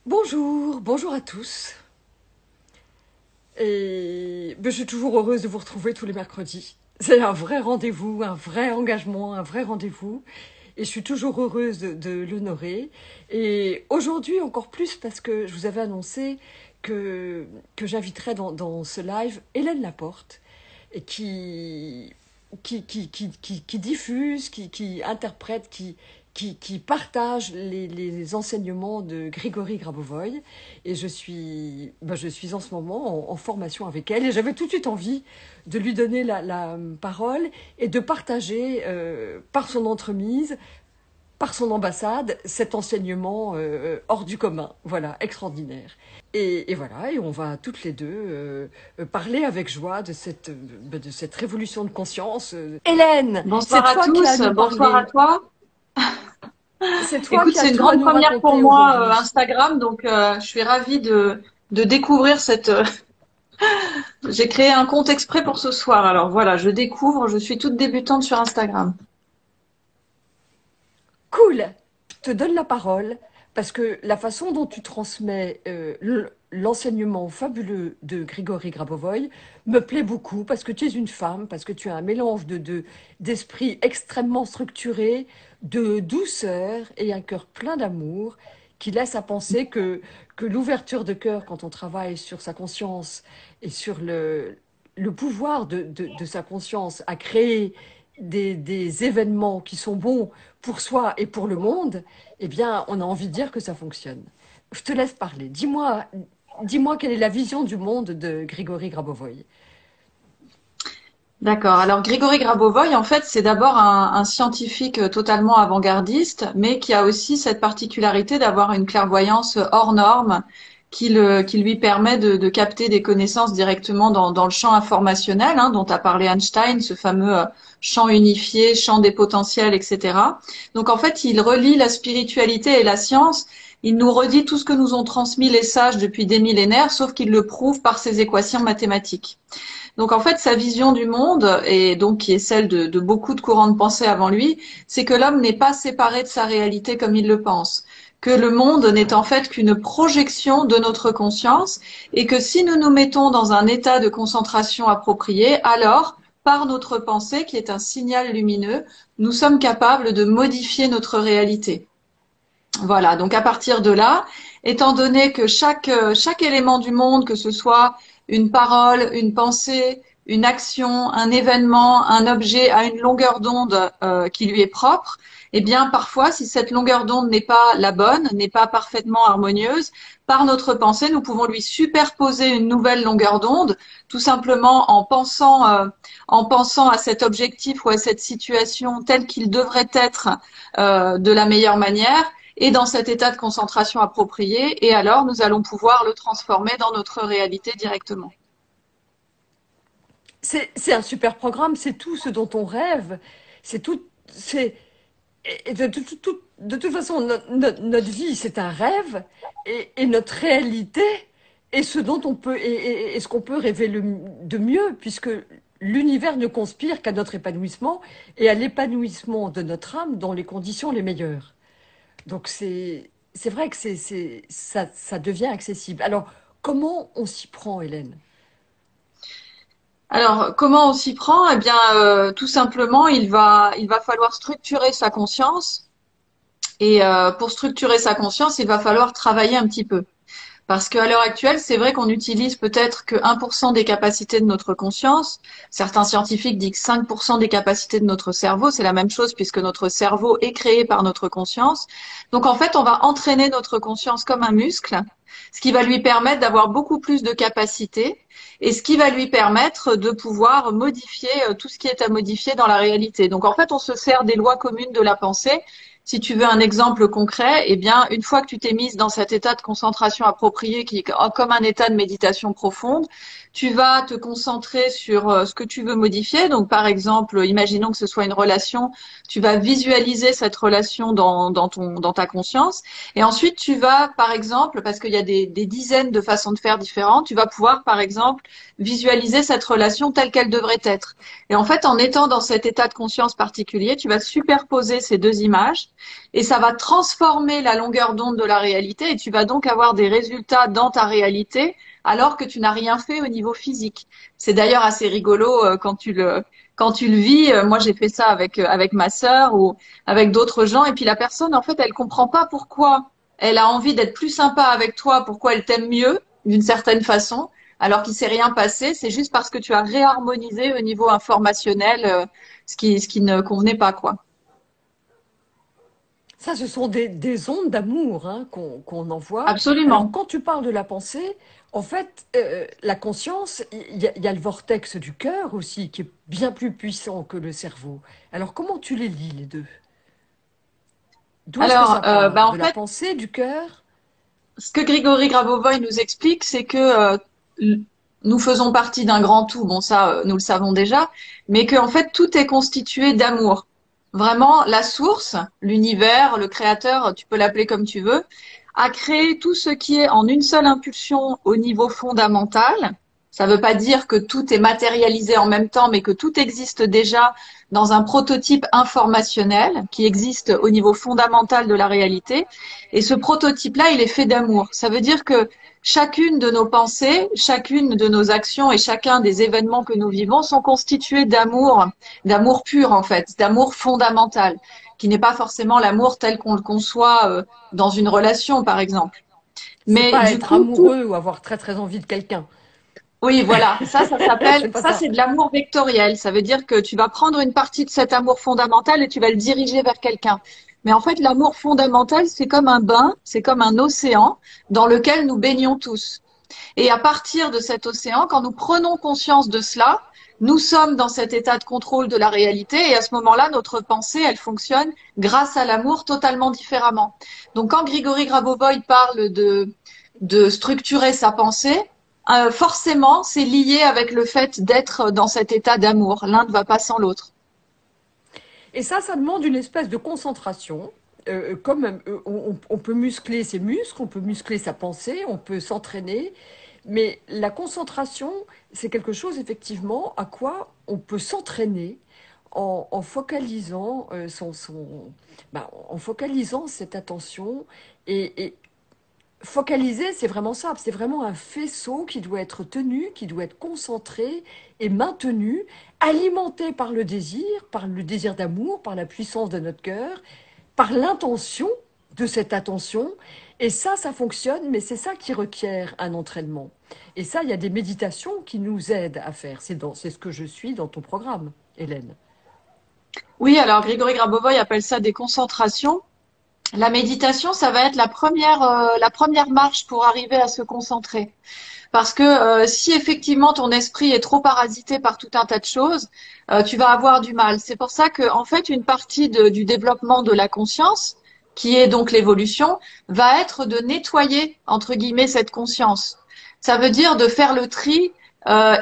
Bonjour, bonjour à tous. Je suis toujours heureuse de vous retrouver tous les mercredis. C'est un vrai rendez-vous, un vrai engagement, un vrai rendez-vous. Et je suis toujours heureuse de l'honorer. Et aujourd'hui encore plus parce que je vous avais annoncé que j'inviterais dans ce live Hélène Laporte, et qui diffuse, qui interprète, qui partage les enseignements de Grigory Grabovoï. Et je suis en ce moment en formation avec elle. Et j'avais tout de suite envie de lui donner la parole et de partager par son entremise, par son ambassade, cet enseignement hors du commun. Voilà, extraordinaire. Et voilà, et on va toutes les deux parler avec joie de cette révolution de conscience. Hélène, c'est Bonsoir à toi qui as à tous, nous bonsoir à parler. toi. C'est toi Écoute, qui as c'est une tout à grande nous première pour raconter moi, aujourd'hui. Instagram, donc je suis ravie de découvrir cette... J'ai créé un compte exprès pour ce soir, alors voilà, je découvre, je suis toute débutante sur Instagram. Cool. Je te donne la parole parce que la façon dont tu transmets l'enseignement fabuleux de Grigory Grabovoï me plaît beaucoup parce que tu es une femme, parce que tu as un mélange d'esprit extrêmement structuré, de douceur et un cœur plein d'amour qui laisse à penser que l'ouverture de cœur quand on travaille sur sa conscience et sur le pouvoir de sa conscience à créer des événements qui sont bons pour soi et pour le monde, eh bien, on a envie de dire que ça fonctionne. Je te laisse parler. Dis-moi quelle est la vision du monde de Grigory Grabovoï. D'accord, alors Grigory Grabovoï, en fait, c'est d'abord un scientifique totalement avant-gardiste, mais qui a aussi cette particularité d'avoir une clairvoyance hors norme qui lui permet de capter des connaissances directement dans le champ informationnel, hein, dont a parlé Einstein, ce fameux champ unifié, champ des potentiels, etc. Donc en fait, il relie la spiritualité et la science. Il nous redit tout ce que nous ont transmis les sages depuis des millénaires, sauf qu'il le prouve par ses équations mathématiques. Donc en fait, sa vision du monde, et donc qui est celle de beaucoup de courants de pensée avant lui, c'est que l'homme n'est pas séparé de sa réalité comme il le pense, que le monde n'est en fait qu'une projection de notre conscience, et que si nous nous mettons dans un état de concentration approprié, alors, par notre pensée, qui est un signal lumineux, nous sommes capables de modifier notre réalité. Voilà, donc à partir de là, étant donné que chaque élément du monde, que ce soit une parole, une pensée, une action, un événement, un objet, a une longueur d'onde qui lui est propre, eh bien parfois, si cette longueur d'onde n'est pas la bonne, n'est pas parfaitement harmonieuse, par notre pensée, nous pouvons lui superposer une nouvelle longueur d'onde, tout simplement en pensant à cet objectif ou à cette situation telle qu'il devrait être de la meilleure manière et dans cet état de concentration approprié, et alors nous allons pouvoir le transformer dans notre réalité directement. C'est un super programme, c'est tout ce dont on rêve. C'est tout. Et de toute façon, notre vie, c'est un rêve, et notre réalité est ce dont on peut, et ce qu'on peut rêver de mieux, puisque l'univers ne conspire qu'à notre épanouissement et à l'épanouissement de notre âme dans les conditions les meilleures. Donc c'est vrai que ça devient accessible. Alors, comment on s'y prend, Hélène? Alors, comment on s'y prend? Eh bien, tout simplement, il va falloir structurer sa conscience. Et pour structurer sa conscience, il va falloir travailler un petit peu. Parce qu'à l'heure actuelle, c'est vrai qu'on utilise peut-être que 1% des capacités de notre conscience. Certains scientifiques disent que 5% des capacités de notre cerveau. C'est la même chose puisque notre cerveau est créé par notre conscience. Donc en fait, on va entraîner notre conscience comme un muscle, ce qui va lui permettre d'avoir beaucoup plus de capacités et ce qui va lui permettre de pouvoir modifier tout ce qui est à modifier dans la réalité. Donc en fait, on se sert des lois communes de la pensée. Si tu veux un exemple concret, eh bien, une fois que tu t'es mise dans cet état de concentration approprié qui est comme un état de méditation profonde, tu vas te concentrer sur ce que tu veux modifier. Donc, par exemple, imaginons que ce soit une relation, tu vas visualiser cette relation dans ta conscience. Et ensuite, tu vas, par exemple, parce qu'il y a des dizaines de façons de faire différentes, tu vas pouvoir, par exemple, visualiser cette relation telle qu'elle devrait être. Et en fait, en étant dans cet état de conscience particulier, tu vas superposer ces deux images Et ça va transformer la longueur d'onde de la réalité et tu vas donc avoir des résultats dans ta réalité alors que tu n'as rien fait au niveau physique. C'est d'ailleurs assez rigolo quand tu le vis. Moi, j'ai fait ça avec ma sœur ou avec d'autres gens et puis la personne, en fait, elle comprend pas pourquoi elle a envie d'être plus sympa avec toi, pourquoi elle t'aime mieux d'une certaine façon, alors qu'il s'est rien passé. C'est juste parce que tu as réharmonisé au niveau informationnel ce qui ne convenait pas, quoi. Ça, ce sont des ondes d'amour hein, qu'on envoie. Alors, Absolument. quand tu parles de la pensée, en fait, la conscience, il y a le vortex du cœur aussi, qui est bien plus puissant que le cerveau. Alors, comment tu les lis, les deux? D'où est-ce que ça Alors, part? bah, De en la fait, pensée, du cœur? ce que Grigory Grabovoy nous explique, c'est que nous faisons partie d'un grand tout. Bon, ça, nous le savons déjà, mais qu'en fait, tout est constitué d'amour. Vraiment, la source, l'univers, le créateur, tu peux l'appeler comme tu veux, a créé tout ce qui est en une seule impulsion au niveau fondamental. Ça ne veut pas dire que tout est matérialisé en même temps, mais que tout existe déjà dans un prototype informationnel qui existe au niveau fondamental de la réalité. Et ce prototype-là, il est fait d'amour. Ça veut dire que chacune de nos pensées, chacune de nos actions et chacun des événements que nous vivons sont constitués d'amour, d'amour pur en fait, d'amour fondamental, qui n'est pas forcément l'amour tel qu'on le conçoit dans une relation, par exemple. C'est Mais pas du être coup, tout, amoureux ou avoir très très envie de quelqu'un. oui, voilà, ça s'appelle, C'est pas ça ça. c'est de l'amour vectoriel. Ça veut dire que tu vas prendre une partie de cet amour fondamental et tu vas le diriger vers quelqu'un. Mais en fait, l'amour fondamental, c'est comme un bain, c'est comme un océan dans lequel nous baignons tous. Et à partir de cet océan, quand nous prenons conscience de cela, nous sommes dans cet état de contrôle de la réalité et à ce moment-là, notre pensée, elle fonctionne grâce à l'amour totalement différemment. Donc quand Grigory Grabovoy parle de structurer sa pensée, forcément, c'est lié avec le fait d'être dans cet état d'amour. L'un ne va pas sans l'autre. Et ça demande une espèce de concentration. Comme on peut muscler ses muscles, on peut muscler sa pensée, on peut s'entraîner, mais la concentration, c'est quelque chose effectivement à quoi on peut s'entraîner en focalisant en focalisant cette attention et focaliser, c'est vraiment ça, c'est vraiment un faisceau qui doit être tenu, qui doit être concentré et maintenu, alimenté par le désir d'amour, par la puissance de notre cœur, par l'intention de cette attention. Et ça fonctionne, mais c'est ça qui requiert un entraînement. Et ça, il y a des méditations qui nous aident à faire. C'est ce que je suis dans ton programme, Hélène. Oui, alors Grigory Grabovoy appelle ça des concentrations. La méditation, ça va être la première marche pour arriver à se concentrer. Parce que si effectivement ton esprit est trop parasité par tout un tas de choses, tu vas avoir du mal. C'est pour ça que, en fait, une partie du développement de la conscience, qui est donc l'évolution, va être de nettoyer, entre guillemets, cette conscience. Ça veut dire de faire le tri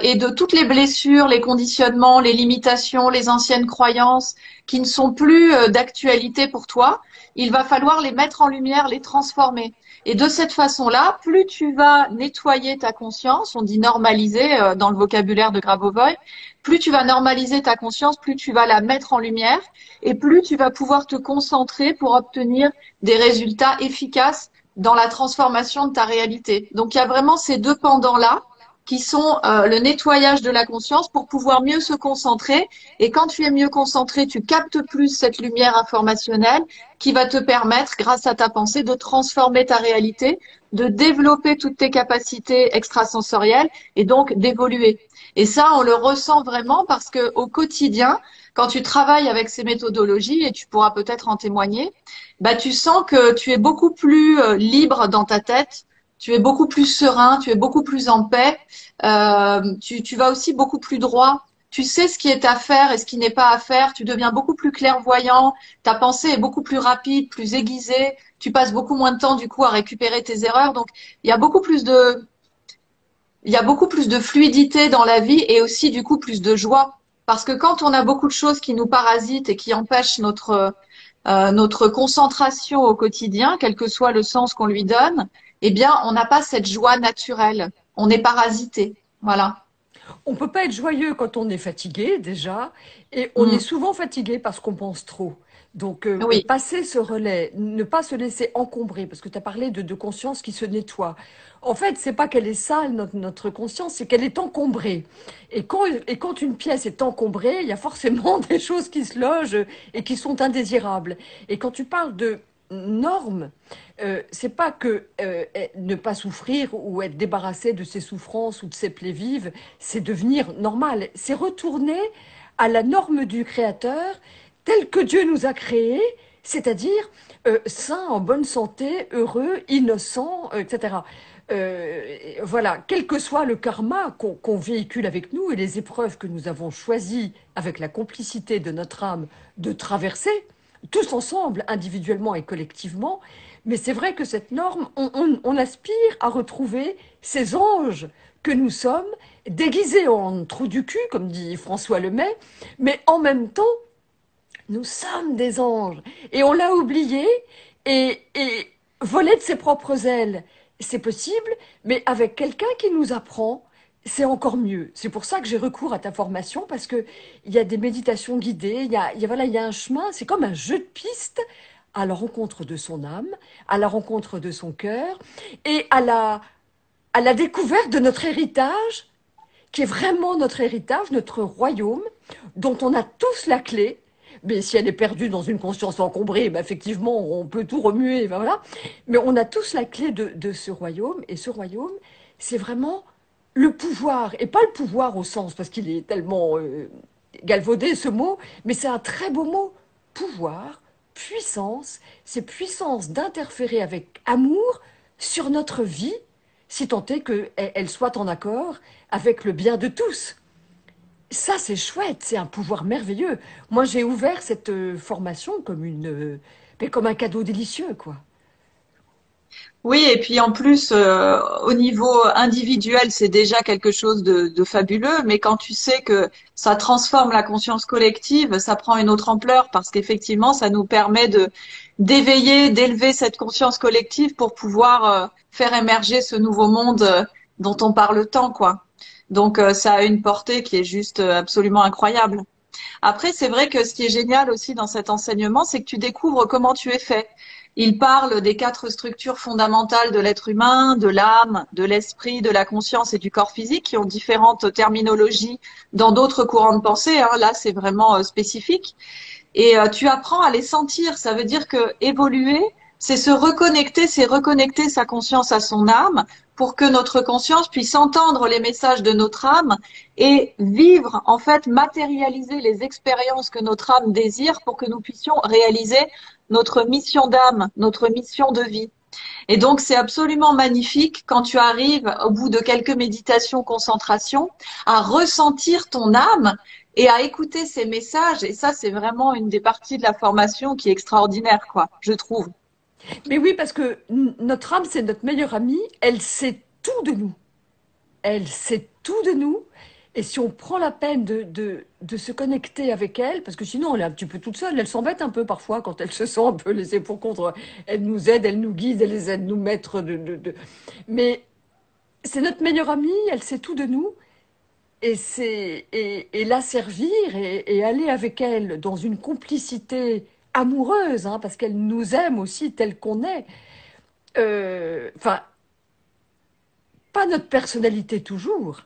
et de toutes les blessures, les conditionnements, les limitations, les anciennes croyances qui ne sont plus d'actualité pour toi. Il va falloir les mettre en lumière, les transformer. Et de cette façon-là, plus tu vas nettoyer ta conscience, on dit normaliser dans le vocabulaire de Grabovoi, plus tu vas normaliser ta conscience, plus tu vas la mettre en lumière et plus tu vas pouvoir te concentrer pour obtenir des résultats efficaces dans la transformation de ta réalité. Donc il y a vraiment ces deux pendants-là qui sont le nettoyage de la conscience pour pouvoir mieux se concentrer. Et quand tu es mieux concentré, tu captes plus cette lumière informationnelle qui va te permettre, grâce à ta pensée, de transformer ta réalité, de développer toutes tes capacités extrasensorielles et donc d'évoluer. Et ça, on le ressent vraiment parce que au quotidien, quand tu travailles avec ces méthodologies, et tu pourras peut-être en témoigner, bah, tu sens que tu es beaucoup plus libre dans ta tête, tu es beaucoup plus serein, tu es beaucoup plus en paix, tu vas aussi beaucoup plus droit. Tu sais ce qui est à faire et ce qui n'est pas à faire. Tu deviens beaucoup plus clairvoyant. Ta pensée est beaucoup plus rapide, plus aiguisée. Tu passes beaucoup moins de temps du coup à récupérer tes erreurs. Donc il y a beaucoup plus de, il y a beaucoup plus de fluidité dans la vie et aussi du coup plus de joie. Parce que quand on a beaucoup de choses qui nous parasitent et qui empêchent notre concentration au quotidien, quel que soit le sens qu'on lui donne, eh bien, on n'a pas cette joie naturelle. On est parasité. Voilà. On ne peut pas être joyeux quand on est fatigué déjà, et on est Mm. souvent fatigué parce qu'on pense trop. Donc, Oui, passer ce relais, ne pas se laisser encombrer, parce que tu as parlé de conscience qui se nettoie. En fait, c'est pas qu'elle est sale, notre conscience, c'est qu'elle est encombrée. Et quand une pièce est encombrée, il y a forcément des choses qui se logent et qui sont indésirables. Et quand tu parles de normes, c'est pas que ne pas souffrir ou être débarrassé de ses souffrances ou de ses plaies vives, c'est devenir normal. C'est retourner à la norme du Créateur tel que Dieu nous a créés, c'est-à-dire sains, en bonne santé, heureux, innocents, etc. Voilà, quel que soit le karma qu'on véhicule avec nous et les épreuves que nous avons choisi avec la complicité de notre âme de traverser, tous ensemble, individuellement et collectivement, mais c'est vrai que cette norme, on aspire à retrouver ces anges que nous sommes, déguisés en trous du cul, comme dit François Lemay, mais en même temps, nous sommes des anges. Et on l'a oublié et voler de ses propres ailes, c'est possible, mais avec quelqu'un qui nous apprend, c'est encore mieux. C'est pour ça que j'ai recours à ta formation, parce que il y a des méditations guidées, voilà, il y a un chemin, c'est comme un jeu de piste à la rencontre de son âme, à la rencontre de son cœur et à la découverte de notre héritage, qui est vraiment notre héritage, notre royaume, dont on a tous la clé. Mais si elle est perdue dans une conscience encombrée, ben effectivement, on peut tout remuer, ben voilà. Mais on a tous la clé de ce royaume, et ce royaume, c'est vraiment le pouvoir, et pas le pouvoir au sens, parce qu'il est tellement galvaudé ce mot, mais c'est un très beau mot. Pouvoir, puissance, c'est puissance d'interférer avec amour sur notre vie, si tant est qu'elle soit en accord avec le bien de tous. Ça, c'est chouette, c'est un pouvoir merveilleux. Moi, j'ai ouvert cette formation comme mais comme un cadeau délicieux, quoi. oui, et puis en plus, au niveau individuel, c'est déjà quelque chose de fabuleux, mais quand tu sais que ça transforme la conscience collective, ça prend une autre ampleur parce qu'effectivement, ça nous permet de d'éveiller, d'élever cette conscience collective pour pouvoir faire émerger ce nouveau monde dont on parle tant, quoi. Donc, ça a une portée qui est juste absolument incroyable. Après, c'est vrai que ce qui est génial aussi dans cet enseignement, c'est que tu découvres comment tu es fait. Il parle des 4 structures fondamentales de l'être humain, de l'âme, de l'esprit, de la conscience et du corps physique, qui ont différentes terminologies dans d'autres courants de pensée. Hein. Là, c'est vraiment spécifique. Et tu apprends à les sentir. Ça veut dire que évoluer, c'est reconnecter sa conscience à son âme pour que notre conscience puisse entendre les messages de notre âme et vivre, en fait, matérialiser les expériences que notre âme désire pour que nous puissions réaliser notre mission d'âme, notre mission de vie. Et donc, c'est absolument magnifique quand tu arrives, au bout de quelques méditations, concentration, à ressentir ton âme et à écouter ces messages. Et ça, c'est vraiment une des parties de la formation qui est extraordinaire, quoi, je trouve. Mais oui, parce que notre âme, c'est notre meilleure amie, elle sait tout de nous. Elle sait tout de nous. Et si on prend la peine de se connecter avec elle, parce que sinon elle est un petit peu toute seule, elle s'embête un peu parfois quand elle se sent un peu laissée pour compte. Elle nous aide, elle nous guide, elle les aide nous mettre Mais c'est notre meilleure amie, elle sait tout de nous. Et la servir et aller avec elle dans une complicité amoureuse, hein, parce qu'elle nous aime aussi tel qu'on est. Enfin, pas notre personnalité toujours,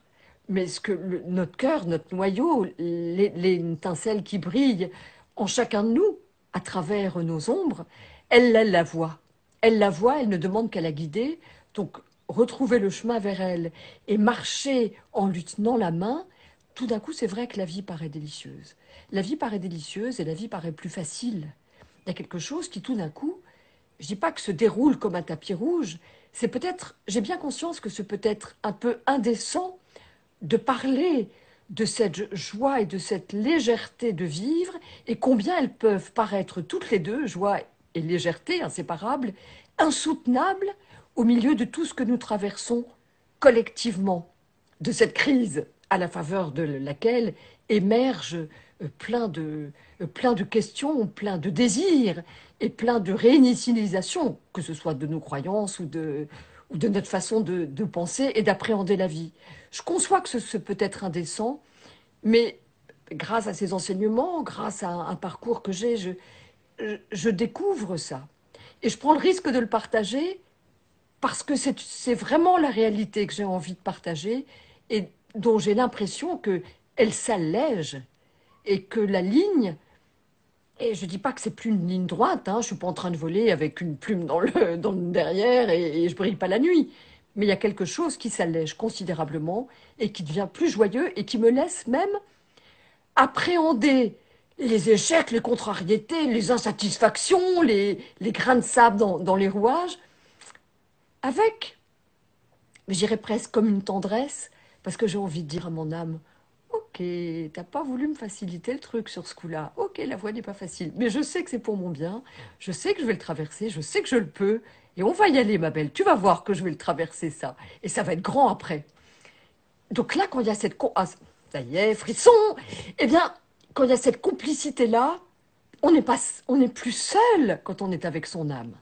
mais ce que notre cœur, notre noyau, les étincelles qui brillent en chacun de nous, à travers nos ombres, elle la voit. Elle la voit, elle ne demande qu'à la guider. Donc, retrouver le chemin vers elle et marcher en lui tenant la main, tout d'un coup, c'est vrai que la vie paraît délicieuse. La vie paraît délicieuse et la vie paraît plus facile. Il y a quelque chose qui, tout d'un coup, je dis pas que se déroule comme un tapis rouge, c'est peut-être, j'ai bien conscience que c'est peut-être un peu indécent de parler de cette joie et de cette légèreté de vivre et combien elles peuvent paraître toutes les deux, joie et légèreté inséparables, insoutenables au milieu de tout ce que nous traversons collectivement, de cette crise à la faveur de laquelle émergent plein de questions, plein de désirs et plein de réinitialisation, que ce soit de nos croyances ou de notre façon de penser et d'appréhender la vie. Je conçois que ce peut être indécent, mais grâce à ces enseignements, grâce à un parcours que j'ai, je découvre ça. Et je prends le risque de le partager parce que c'est vraiment la réalité que j'ai envie de partager et dont j'ai l'impression que elle s'allège et que la ligne, et je dis pas que c'est plus une ligne droite, hein, je suis pas en train de voler avec une plume dans le derrière et je brille pas la nuit. Mais il y a quelque chose qui s'allège considérablement et qui devient plus joyeux et qui me laisse même appréhender les échecs, les contrariétés, les insatisfactions, les grains de sable dans les rouages, avec, j'irais presque comme une tendresse, parce que j'ai envie de dire à mon âme, ok, t'as pas voulu me faciliter le truc sur ce coup-là. Ok, la voie n'est pas facile, mais je sais que c'est pour mon bien, je sais que je vais le traverser, je sais que je le peux, et on va y aller, ma belle. Tu vas voir que je vais le traverser, ça. Et ça va être grand après. Donc là, quand il y a cette... Ah, ça y est, frisson. Eh bien, quand il y a cette complicité-là, on n'est pas, on n'est plus seul quand on est avec son âme.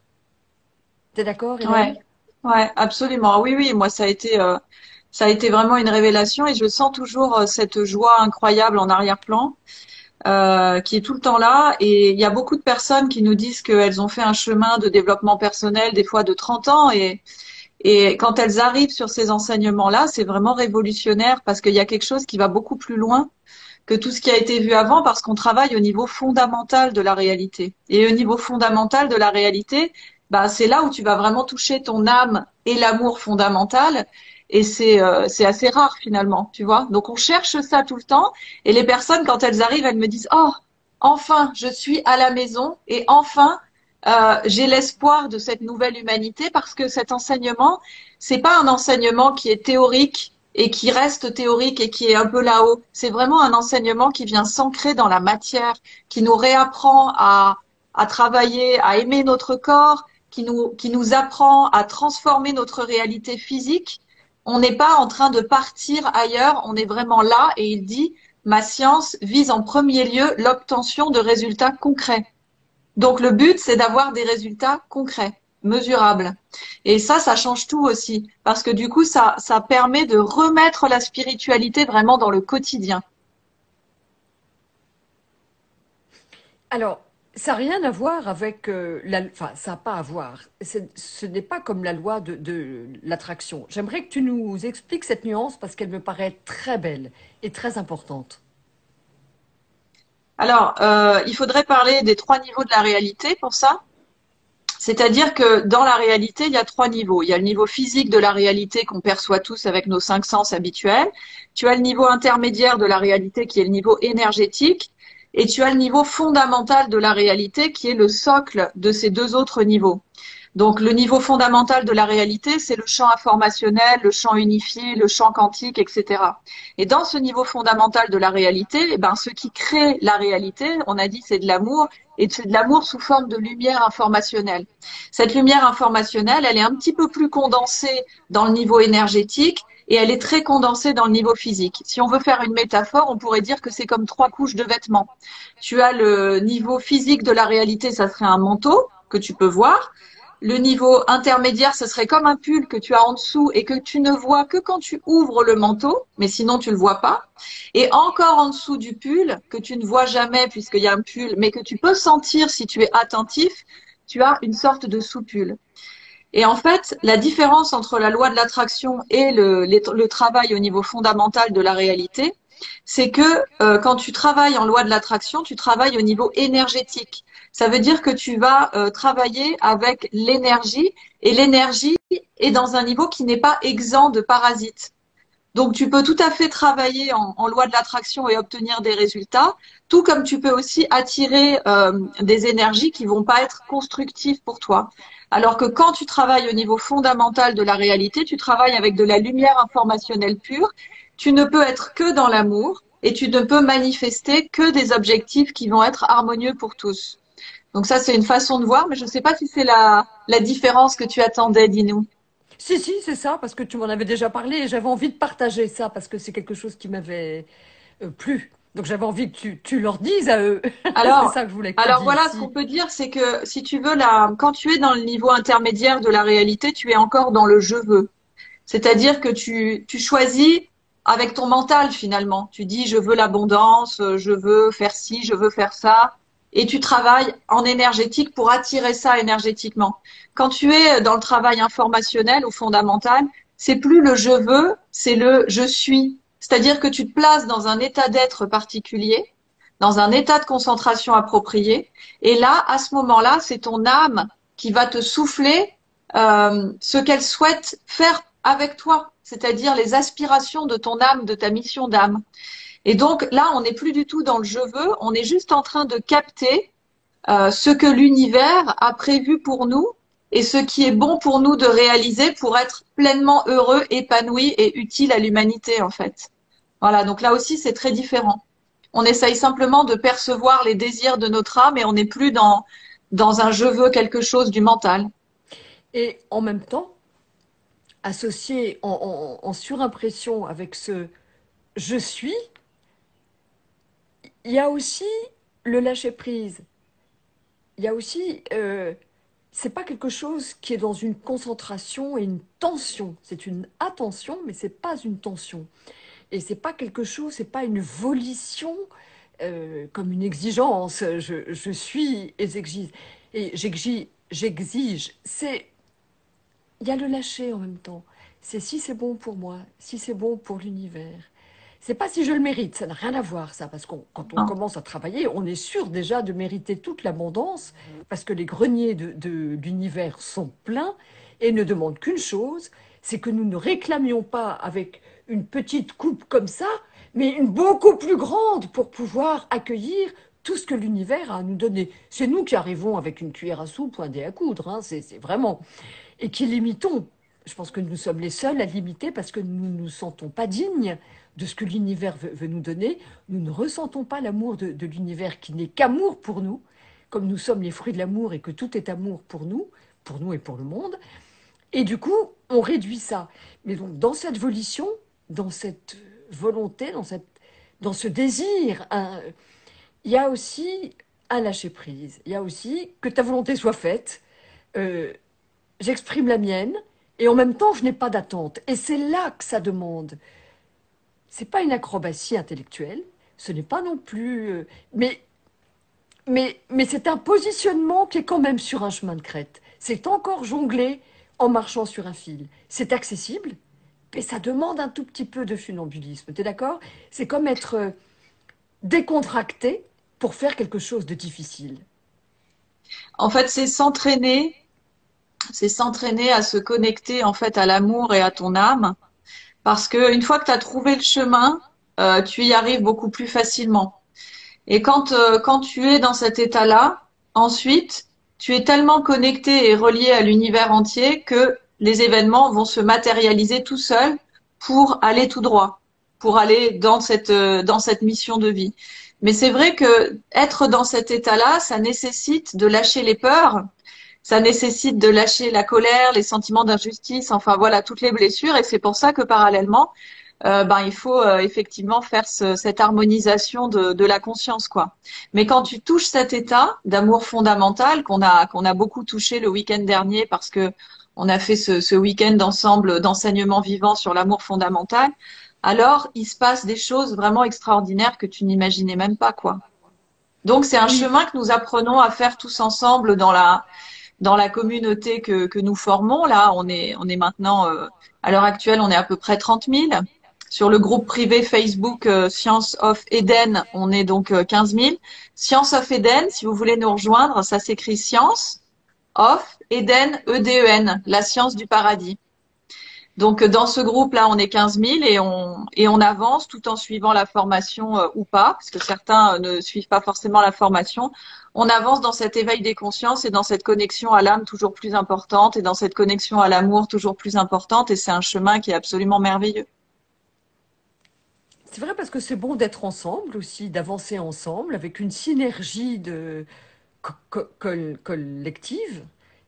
T'es d'accord, Ouais, Hélène? ouais, absolument. Oui, oui, moi ça a été vraiment une révélation et je sens toujours cette joie incroyable en arrière-plan qui est tout le temps là. Et il y a beaucoup de personnes qui nous disent qu'elles ont fait un chemin de développement personnel, des fois de 30 ans, et quand elles arrivent sur ces enseignements-là, c'est vraiment révolutionnaire parce qu'il y a quelque chose qui va beaucoup plus loin que tout ce qui a été vu avant parce qu'on travaille au niveau fondamental de la réalité. Et au niveau fondamental de la réalité, bah, c'est là où tu vas vraiment toucher ton âme et l'amour fondamental. Et c'est assez rare finalement, tu vois. Donc on cherche ça tout le temps. Et les personnes, quand elles arrivent, elles me disent, oh, enfin, je suis à la maison et enfin, j'ai l'espoir de cette nouvelle humanité parce que cet enseignement, c'est pas un enseignement qui est théorique et qui reste théorique et qui est un peu là-haut. C'est vraiment un enseignement qui vient s'ancrer dans la matière, qui nous réapprend à travailler, à aimer notre corps, qui nous apprend à transformer notre réalité physique. On n'est pas en train de partir ailleurs, on est vraiment là et il dit, ma science vise en premier lieu l'obtention de résultats concrets. Donc le but, c'est d'avoir des résultats concrets, mesurables. Et ça change tout aussi, parce que du coup, ça permet de remettre la spiritualité vraiment dans le quotidien. Alors, ça n'a rien à voir avec la... Enfin, ça n'a pas à voir. Ce n'est pas comme la loi de l'attraction. J'aimerais que tu nous expliques cette nuance parce qu'elle me paraît très belle et très importante. Alors, il faudrait parler des trois niveaux de la réalité pour ça. C'est-à-dire que dans la réalité, il y a trois niveaux. Il y a le niveau physique de la réalité qu'on perçoit tous avec nos cinq sens habituels. Tu as le niveau intermédiaire de la réalité qui est le niveau énergétique. Et tu as le niveau fondamental de la réalité qui est le socle de ces deux autres niveaux. Donc le niveau fondamental de la réalité, c'est le champ informationnel, le champ unifié, le champ quantique, etc. Et dans ce niveau fondamental de la réalité, eh ben, ce qui crée la réalité, on a dit c'est de l'amour, et c'est de l'amour sous forme de lumière informationnelle. Cette lumière informationnelle, elle est un petit peu plus condensée dans le niveau énergétique et elle est très condensée dans le niveau physique. Si on veut faire une métaphore, on pourrait dire que c'est comme trois couches de vêtements. Tu as le niveau physique de la réalité, ça serait un manteau que tu peux voir. Le niveau intermédiaire, ce serait comme un pull que tu as en dessous et que tu ne vois que quand tu ouvres le manteau, mais sinon tu le vois pas. Et encore en dessous du pull, que tu ne vois jamais puisqu'il y a un pull, mais que tu peux sentir si tu es attentif, tu as une sorte de sous-pull. Et en fait, la différence entre la loi de l'attraction et le travail au niveau fondamental de la réalité, c'est que quand tu travailles en loi de l'attraction, tu travailles au niveau énergétique. Ça veut dire que tu vas travailler avec l'énergie et l'énergie est dans un niveau qui n'est pas exempt de parasites. Donc tu peux tout à fait travailler en loi de l'attraction et obtenir des résultats, tout comme tu peux aussi attirer des énergies qui vont pas être constructives pour toi. Alors que quand tu travailles au niveau fondamental de la réalité, tu travailles avec de la lumière informationnelle pure, tu ne peux être que dans l'amour et tu ne peux manifester que des objectifs qui vont être harmonieux pour tous. Donc ça, c'est une façon de voir, mais je ne sais pas si c'est la différence que tu attendais, dis-nous. Si, si, c'est ça, parce que tu m'en avais déjà parlé et j'avais envie de partager ça parce que c'est quelque chose qui m'avait plu. Donc j'avais envie que tu leur dises à eux. C'est Alors, ça que je voulais que tu alors dises. voilà, ce qu'on Si. peut dire, c'est que si tu veux, quand tu es dans le niveau intermédiaire de la réalité, tu es encore dans le je veux. C'est-à-dire que tu choisis avec ton mental finalement. Tu dis je veux l'abondance, je veux faire ci, je veux faire ça. et tu travailles en énergétique pour attirer ça énergétiquement. Quand tu es dans le travail informationnel ou fondamental, c'est plus le je veux, c'est le je suis. C'est-à-dire que tu te places dans un état d'être particulier, dans un état de concentration approprié, et là, à ce moment-là, c'est ton âme qui va te souffler ce qu'elle souhaite faire avec toi, c'est-à-dire les aspirations de ton âme, de ta mission d'âme. Et donc là, on n'est plus du tout dans le je veux, on est juste en train de capter ce que l'univers a prévu pour nous et ce qui est bon pour nous de réaliser pour être pleinement heureux, épanoui et utile à l'humanité en fait. Voilà, donc là aussi c'est très différent. On essaye simplement de percevoir les désirs de notre âme et on n'est plus dans un je veux quelque chose du mental. Et en même temps, associé en surimpression avec ce je suis, il y a aussi le lâcher-prise. Il y a aussi, c'est pas quelque chose qui est dans une concentration et une tension. C'est une attention, mais c'est pas une tension. Et c'est pas quelque chose, c'est pas une volition comme une exigence. Je suis et j'exige. Et j'exige. Il y a le lâcher en même temps. C'est si c'est bon pour moi, si c'est bon pour l'univers. C'est pas si je le mérite, ça n'a rien à voir ça, parce que quand on Hein. commence à travailler, on est sûr déjà de mériter toute l'abondance, parce que les greniers de l'univers sont pleins et ne demandent qu'une chose, c'est que nous ne réclamions pas avec une petite coupe comme ça, mais une beaucoup plus grande pour pouvoir accueillir tout ce que l'univers a à nous donner. C'est nous qui arrivons avec une cuillère à soupe ou un dé à coudre, hein, c'est vraiment et qui limitons. Je pense que nous sommes les seuls à limiter parce que nous ne nous sentons pas dignes de ce que l'univers veut nous donner. Nous ne ressentons pas l'amour de l'univers qui n'est qu'amour pour nous, comme nous sommes les fruits de l'amour et que tout est amour pour nous et pour le monde. Et du coup, on réduit ça. Mais donc, dans cette volition, dans cette volonté, dans ce désir, hein, il y a aussi un lâcher-prise. Il y a aussi que ta volonté soit faite. Euh, J'exprime la mienne et en même temps, je n'ai pas d'attente. Et c'est là que ça demande. C'est pas une acrobatie intellectuelle, ce n'est pas non plus. Mais c'est un positionnement qui est quand même sur un chemin de crête. C'est encore jongler en marchant sur un fil. C'est accessible, mais ça demande un tout petit peu de funambulisme. T'es d'accord? C'est comme être décontracté pour faire quelque chose de difficile. En fait, c'est s'entraîner à se connecter en fait à l'amour et à ton âme, parce que une fois que tu as trouvé le chemin, tu y arrives beaucoup plus facilement. Et quand tu es dans cet état-là, ensuite, tu es tellement connecté et relié à l'univers entier que les événements vont se matérialiser tout seuls pour aller tout droit, pour aller dans cette mission de vie. Mais c'est vrai que être dans cet état-là, ça nécessite de lâcher les peurs, ça nécessite de lâcher la colère, les sentiments d'injustice, enfin voilà, toutes les blessures. Et c'est pour ça que parallèlement, il faut effectivement faire cette harmonisation de la conscience, quoi. Mais quand tu touches cet état d'amour fondamental qu'on a beaucoup touché le week-end dernier parce que on a fait ce week-end ensemble d'enseignement vivant sur l'amour fondamental, alors il se passe des choses vraiment extraordinaires que tu n'imaginais même pas, quoi. Donc c'est un Oui, chemin que nous apprenons à faire tous ensemble dans la communauté que nous formons. Là, on est maintenant, à l'heure actuelle, on est à peu près 30 000. Sur le groupe privé Facebook Science of Eden, on est donc 15 000. Science of Eden, si vous voulez nous rejoindre, ça s'écrit Science of Eden, E-D-E-N, la science du paradis. Donc dans ce groupe-là, on est 15 000 et on avance tout en suivant la formation ou pas, parce que certains ne suivent pas forcément la formation. On avance dans cet éveil des consciences et dans cette connexion à l'âme toujours plus importante et dans cette connexion à l'amour toujours plus importante. Et c'est un chemin qui est absolument merveilleux. c'est vrai parce que c'est bon d'être ensemble aussi, d'avancer ensemble avec une synergie de collective.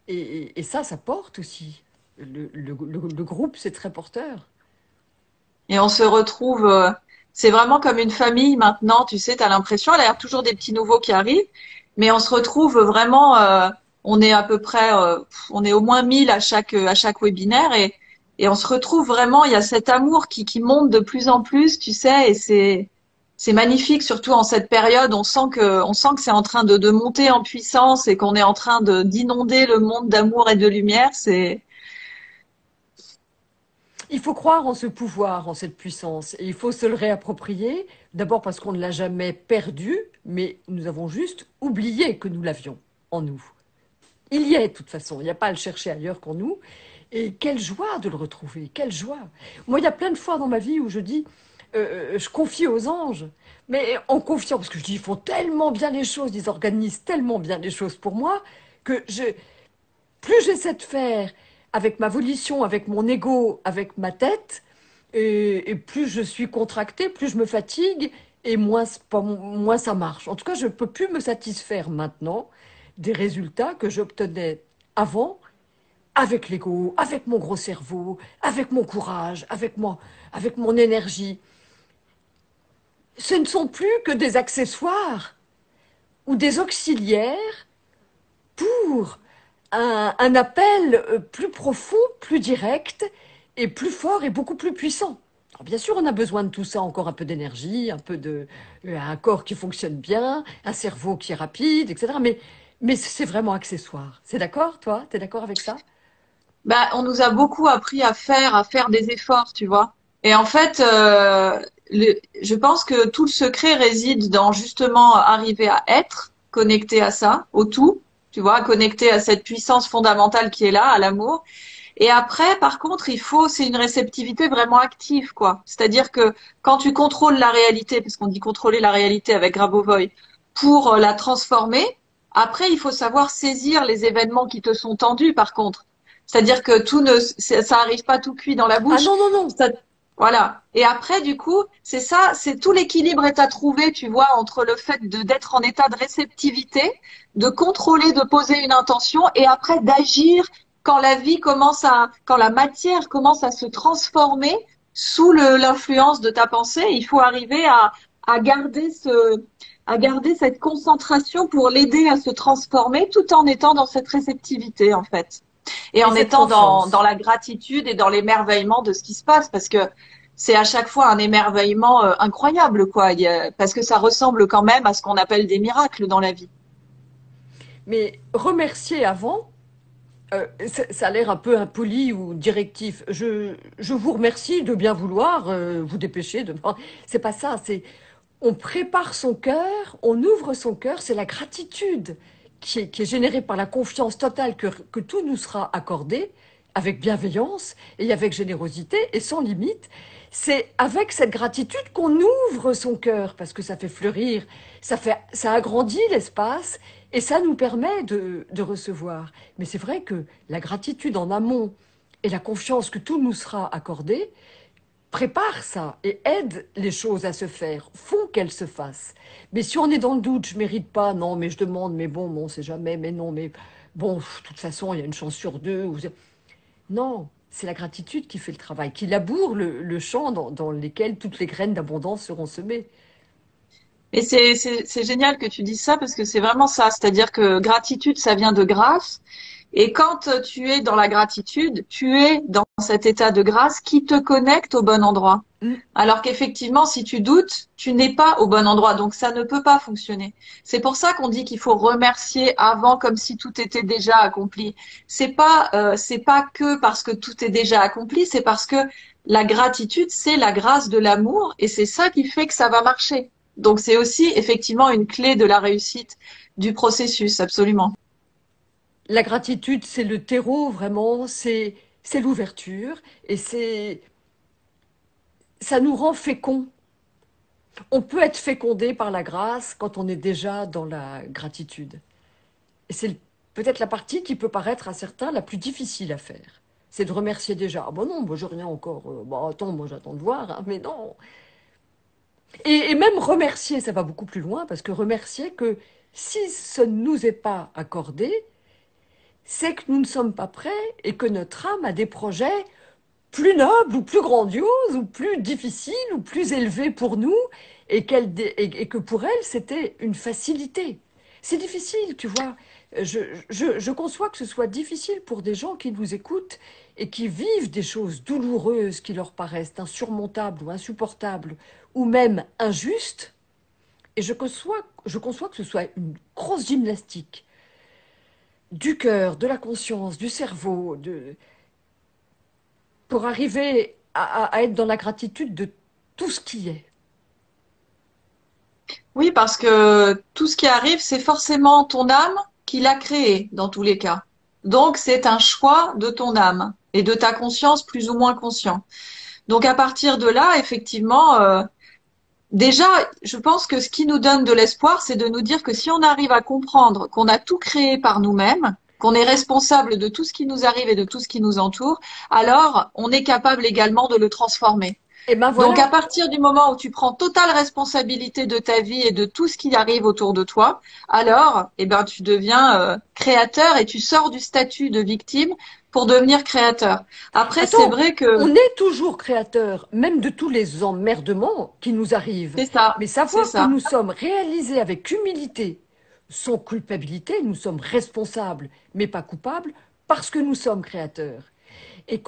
Et ça, ça porte aussi. Le groupe, c'est très porteur. Et on se retrouve, c'est vraiment comme une famille maintenant, tu sais, tu as l'impression, il y a toujours des petits nouveaux qui arrivent, mais on se retrouve vraiment, on est à peu près, on est au moins 1000 à chaque webinaire et on se retrouve vraiment, il y a cet amour qui monte de plus en plus, tu sais, et c'est magnifique, surtout en cette période. On sent que c'est en train de monter en puissance et qu'on est en train de d'inonder le monde d'amour et de lumière. C'est Il faut croire en ce pouvoir, en cette puissance, et il faut se le réapproprier, d'abord parce qu'on ne l'a jamais perdu, mais nous avons juste oublié que nous l'avions en nous. Il y est, de toute façon, il n'y a pas à le chercher ailleurs qu'en nous, et quelle joie de le retrouver, quelle joie. Moi, il y a plein de fois dans ma vie où je dis, je confie aux anges, mais en confiant, parce que je dis, ils font tellement bien les choses, ils organisent tellement bien les choses pour moi, que plus j'essaie de faire avec ma volition, avec mon ego, avec ma tête, et plus je suis contractée, plus je me fatigue, et moins ça marche. En tout cas, je ne peux plus me satisfaire maintenant des résultats que j'obtenais avant avec l'ego, avec mon gros cerveau, avec mon courage, avec mon énergie. Ce ne sont plus que des accessoires ou des auxiliaires pour un appel plus profond, plus direct et plus fort et beaucoup plus puissant. Alors bien sûr, on a besoin de tout ça, encore un peu d'énergie, un corps qui fonctionne bien, un cerveau qui est rapide, etc. Mais c'est vraiment accessoire. C'est d'accord, toi? T'es d'accord avec ça? bah, on nous a beaucoup appris à faire des efforts, tu vois. Et en fait, je pense que tout le secret réside dans justement arriver à être connecté à ça, au tout, tu vois, connecté à cette puissance fondamentale qui est là, à l'amour. Et après, par contre, c'est une réceptivité vraiment active, quoi. C'est-à-dire que quand tu contrôles la réalité, parce qu'on dit contrôler la réalité avec Grabovoi, pour la transformer, après, il faut savoir saisir les événements qui te sont tendus, par contre. C'est-à-dire que ça arrive pas tout cuit dans la Ah bouche. non, non, non. Ça- voilà. Et après, du coup, c'est ça, c'est tout l'équilibre est à trouver, tu vois, entre le fait d'être en état de réceptivité, de contrôler, de poser une intention, et après d'agir quand quand la matière commence à se transformer sous l'influence de ta pensée. Il faut arriver à garder à garder cette concentration pour l'aider à se transformer tout en étant dans cette réceptivité, en fait. Et Et en cette étant dans confiance. la gratitude et dans l'émerveillement de ce qui se passe, parce que c'est à chaque fois un émerveillement incroyable, quoi. Parce que ça ressemble quand même à ce qu'on appelle des miracles dans la vie. Mais remercier avant, ça a l'air un peu impoli ou directif. Je vous remercie de bien vouloir vous dépêcher de. C'est pas ça. C'est on prépare son cœur, on ouvre son cœur. C'est la gratitude qui est générée par la confiance totale que tout nous sera accordé avec bienveillance et avec générosité et sans limite. C'est avec cette gratitude qu'on ouvre son cœur parce que ça fait fleurir, ça agrandit l'espace et ça nous permet de recevoir. Mais c'est vrai que la gratitude en amont et la confiance que tout nous sera accordé prépare ça et aide les choses à se faire, font qu'elles se fassent. Mais si on est dans le doute, je mérite pas, non, mais je demande, mais bon, on sait jamais, mais non, mais bon, de toute façon, il y a une chance sur deux. Non, c'est la gratitude qui fait le travail, qui laboure le champ dans lequel toutes les graines d'abondance seront semées. Et c'est génial que tu dises ça parce que c'est vraiment ça. C'est-à-dire que gratitude, ça vient de grâce. Et quand tu es dans la gratitude, tu es dans cet état de grâce qui te connecte au bon endroit. Mm. Alors qu'effectivement, si tu doutes, tu n'es pas au bon endroit. Donc ça ne peut pas fonctionner. C'est pour ça qu'on dit qu'il faut remercier avant comme si tout était déjà accompli. C'est pas que parce que tout est déjà accompli, c'est parce que la gratitude, c'est la grâce de l'amour et c'est ça qui fait que ça va marcher. Donc c'est aussi effectivement une clé de la réussite du processus, absolument. La gratitude, c'est le terreau, vraiment, c'est l'ouverture et ça nous rend féconds. On peut être fécondé par la grâce quand on est déjà dans la gratitude. Et c'est peut-être la partie qui peut paraître à certains la plus difficile à faire. C'est de remercier déjà. Ah bon non, moi j'ai rien encore. Bon attends, moi j'attends de voir, hein, mais non. Et même remercier, ça va beaucoup plus loin, parce que remercier que si ce ne nous est pas accordé, c'est que nous ne sommes pas prêts et que notre âme a des projets plus nobles ou plus grandioses ou plus difficiles ou plus élevés pour nous et que pour elle, c'était une facilité. C'est difficile, tu vois. Je conçois que ce soit difficile pour des gens qui nous écoutent et qui vivent des choses douloureuses qui leur paraissent insurmontables ou insupportables ou même injuste, et je conçois que ce soit une grosse gymnastique du cœur, de la conscience, du cerveau, pour arriver à être dans la gratitude de tout ce qui est. Oui, parce que tout ce qui arrive, c'est forcément ton âme qui l'a créé dans tous les cas. Donc, c'est un choix de ton âme et de ta conscience plus ou moins conscient. Donc, à partir de là, effectivement, déjà, je pense que ce qui nous donne de l'espoir, c'est de nous dire que si on arrive à comprendre qu'on a tout créé par nous-mêmes, qu'on est responsable de tout ce qui nous arrive et de tout ce qui nous entoure, alors on est capable également de le transformer. Et ben Donc, à voilà. partir du moment où tu prends totale responsabilité de ta vie et de tout ce qui arrive autour de toi, alors, eh ben, tu deviens créateur et tu sors du statut de victime pour devenir créateur. Après, c'est Attends, vrai que on est toujours créateur, même de tous les emmerdements qui nous arrivent. c'est ça, Mais c'est savoir que ça. nous sommes réalisés avec humilité, sans culpabilité, nous sommes responsables, mais pas coupables, parce que nous sommes créateurs. Et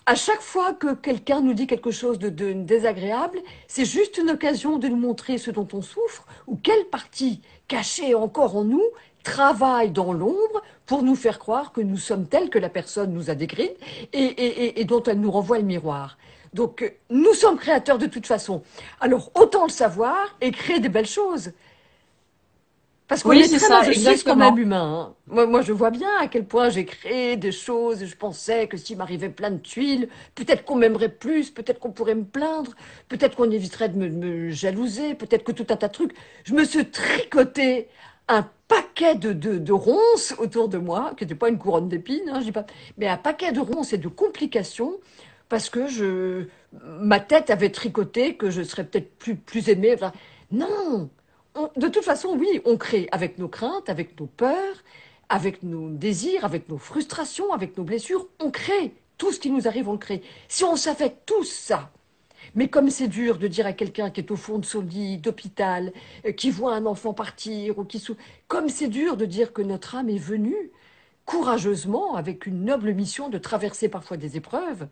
à chaque fois que quelqu'un nous dit quelque chose de désagréable, c'est juste une occasion de nous montrer ce dont on souffre ou quelle partie cachée encore en nous travaille dans l'ombre pour nous faire croire que nous sommes tels que la personne nous a décrite et dont elle nous renvoie le miroir. Donc, nous sommes créateurs de toute façon. Alors, autant le savoir et créer des belles choses. Parce qu'on Oui, est c'est très ça, masochiste quand même exactement. humain, hein. Moi, je vois bien à quel point j'ai créé des choses et je pensais que s'il m'arrivait plein de tuiles, peut-être qu'on m'aimerait plus, peut-être qu'on pourrait me plaindre, peut-être qu'on éviterait de me jalouser, peut-être que tout un tas de trucs. Je me suis tricoté un paquet de ronces autour de moi, qui n'était pas une couronne d'épines, hein, je dis pas, mais un paquet de ronces et de complications parce que ma tête avait tricoté que je serais peut-être plus aimée. Enfin, non! De toute façon, oui, on crée avec nos craintes, avec nos peurs, avec nos désirs, avec nos frustrations, avec nos blessures. On crée. Tout ce qui nous arrive, on le crée. Si on savait tout ça, mais comme c'est dur de dire à quelqu'un qui est au fond de son lit d'hôpital, qui voit un enfant partir, comme c'est dur de dire que notre âme est venue courageusement, avec une noble mission de traverser parfois des épreuves,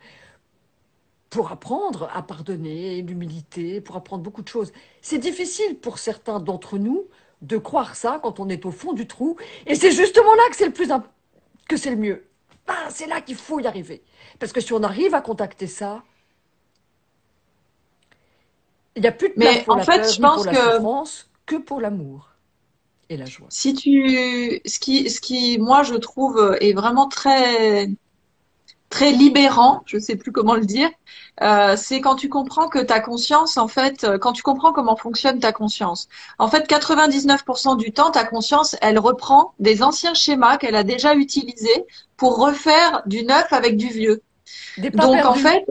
pour apprendre à pardonner, l'humilité, pour apprendre beaucoup de choses. C'est difficile pour certains d'entre nous de croire ça quand on est au fond du trou, et c'est justement là que que c'est le mieux. Ben, c'est là qu'il faut y arriver. Parce que si on arrive à contacter ça, il n'y a plus de place Mais pour en la fait, peur je ni pour pense la que souffrance, que pour l'amour et la joie. si tu, ce qui, moi, je trouve est vraiment très libérant, je sais plus comment le dire, c'est quand tu comprends que ta conscience, en fait, quand tu comprends comment fonctionne ta conscience. En fait, 99% du temps, ta conscience, elle reprend des anciens schémas qu'elle a déjà utilisés pour refaire du neuf avec du vieux. Des pas Donc, en perdus. fait,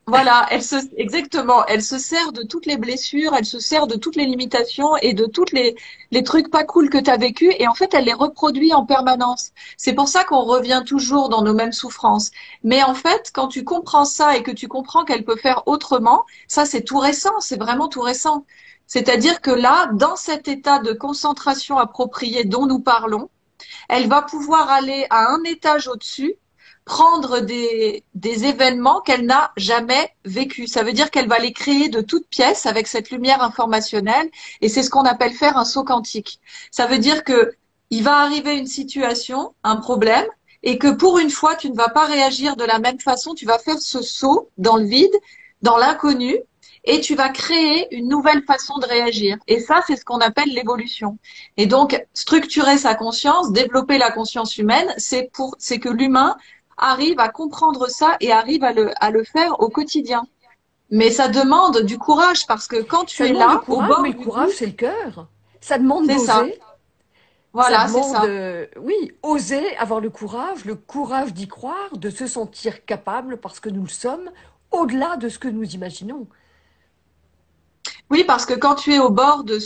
voilà, exactement, elle se sert de toutes les blessures, elle se sert de toutes les limitations et de toutes les trucs pas cool que tu as vécu et en fait, elle les reproduit en permanence. C'est pour ça qu'on revient toujours dans nos mêmes souffrances. Mais en fait, quand tu comprends ça et que tu comprends qu'elle peut faire autrement, ça c'est tout récent, c'est vraiment tout récent. C'est-à-dire que là, dans cet état de concentration appropriée dont nous parlons, elle va pouvoir aller à un étage au-dessus, prendre des événements qu'elle n'a jamais vécus. Ça veut dire qu'elle va les créer de toutes pièces avec cette lumière informationnelle et c'est ce qu'on appelle faire un saut quantique. Ça veut dire que il va arriver une situation, un problème, et que pour une fois, tu ne vas pas réagir de la même façon, tu vas faire ce saut dans le vide, dans l'inconnu, et tu vas créer une nouvelle façon de réagir. Et ça, c'est ce qu'on appelle l'évolution. Et donc, structurer sa conscience, développer la conscience humaine, c'est que l'humain arrive à comprendre ça et arrive à le faire au quotidien. Mais ça demande du courage parce que quand tu Ça es demande du là, au courage, mais bord le du courage, gouffre, c'est le cœur. Ça demande c'est ça. d'oser. Ça Voilà, c'est demande, ça. oui, oser, avoir le courage d'y croire, de se sentir capable parce que nous le sommes, au-delà de ce que nous imaginons. Oui, parce que quand tu es au bord de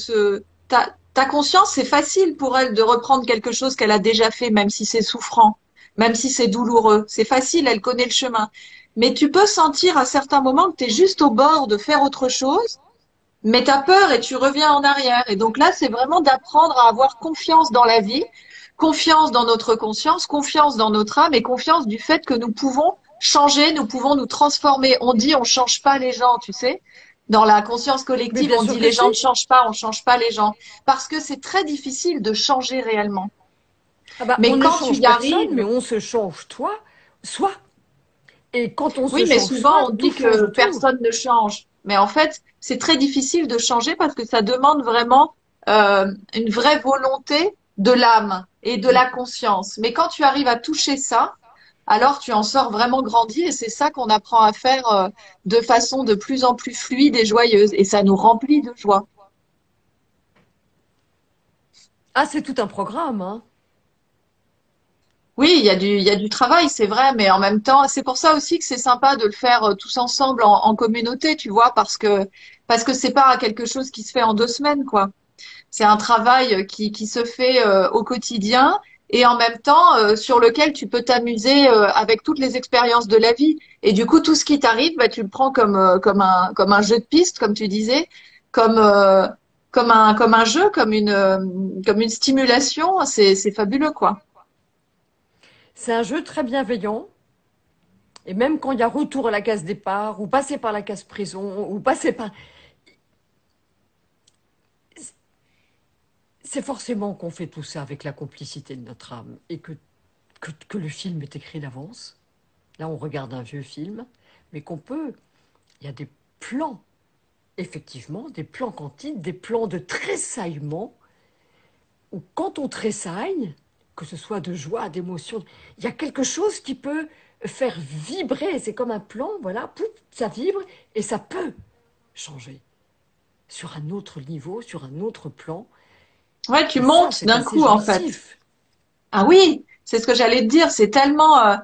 ta conscience, c'est facile pour elle de reprendre quelque chose qu'elle a déjà fait, même si c'est souffrant, même si c'est douloureux. C'est facile, elle connaît le chemin. Mais tu peux sentir à certains moments que tu es juste au bord de faire autre chose, mais tu as peur et tu reviens en arrière. Et donc là, c'est vraiment d'apprendre à avoir confiance dans la vie, confiance dans notre conscience, confiance dans notre âme et confiance du fait que nous pouvons changer, nous pouvons nous transformer. On dit on change pas les gens, tu sais. Dans la conscience Mais collective, bien on sûr dit que les si. gens ne changent pas, on change pas les gens. Parce que c'est très difficile de changer réellement. Ah bah, on Mais ne quand tu change y personne, arrives, mais on se change soi. Et quand on se oui, mais change soi, souvent on tout dit change que autour. personne ne change. Mais en fait, c'est très difficile de changer parce que ça demande vraiment une vraie volonté de l'âme et de la conscience. Mais quand tu arrives à toucher ça, alors tu en sors vraiment grandi et c'est ça qu'on apprend à faire de façon de plus en plus fluide et joyeuse. Et ça nous remplit de joie. Ah, c'est tout un programme, hein. Oui, il y a du travail, c'est vrai, mais en même temps, c'est pour ça aussi que c'est sympa de le faire tous ensemble en communauté, tu vois, parce que c'est pas quelque chose qui se fait en 2 semaines, quoi. C'est un travail qui se fait au quotidien et en même temps sur lequel tu peux t'amuser avec toutes les expériences de la vie. Et du coup, tout ce qui t'arrive, bah, tu le prends comme un jeu de piste, comme tu disais, comme comme un jeu, comme une stimulation. C'est fabuleux, quoi. C'est un jeu très bienveillant. Et même quand il y a retour à la case départ, ou passer par la case prison, ou passer par... C'est forcément qu'on fait tout ça avec la complicité de notre âme. Et que le film est écrit d'avance. Là, on regarde un vieux film. Mais qu'on peut... Il y a des plans, effectivement, des plans quantiques, des plans de tressaillement, où quand on tressaille, que ce soit de joie, d'émotion, il y a quelque chose qui peut faire vibrer. C'est comme un plan, voilà, pouf, ça vibre et ça peut changer sur un autre niveau, sur un autre plan. Ouais, tu Et ça, montes c'est d'un assez coup, en fait. jouissif. Ah oui, c'est ce que j'allais te dire. C'est tellement.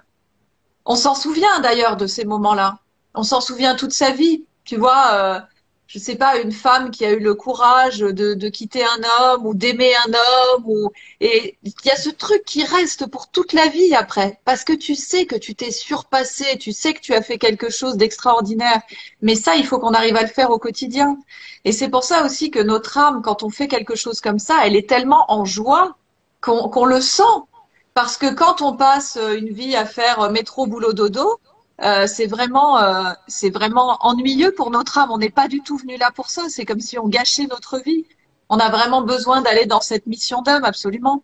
On s'en souvient d'ailleurs de ces moments-là. On s'en souvient toute sa vie. Tu vois, je sais pas, une femme qui a eu le courage de quitter un homme ou d'aimer un homme. Et il y a ce truc qui reste pour toute la vie après. Parce que tu sais que tu t'es surpassé, tu sais que tu as fait quelque chose d'extraordinaire. Mais ça, il faut qu'on arrive à le faire au quotidien. Et c'est pour ça aussi que notre âme, quand on fait quelque chose comme ça, elle est tellement en joie qu'on le sent. Parce que quand on passe une vie à faire métro, boulot, dodo, c'est vraiment ennuyeux pour notre âme. On n'est pas du tout venu là pour ça. C'est comme si on gâchait notre vie. On a vraiment besoin d'aller dans cette mission d'âme, absolument.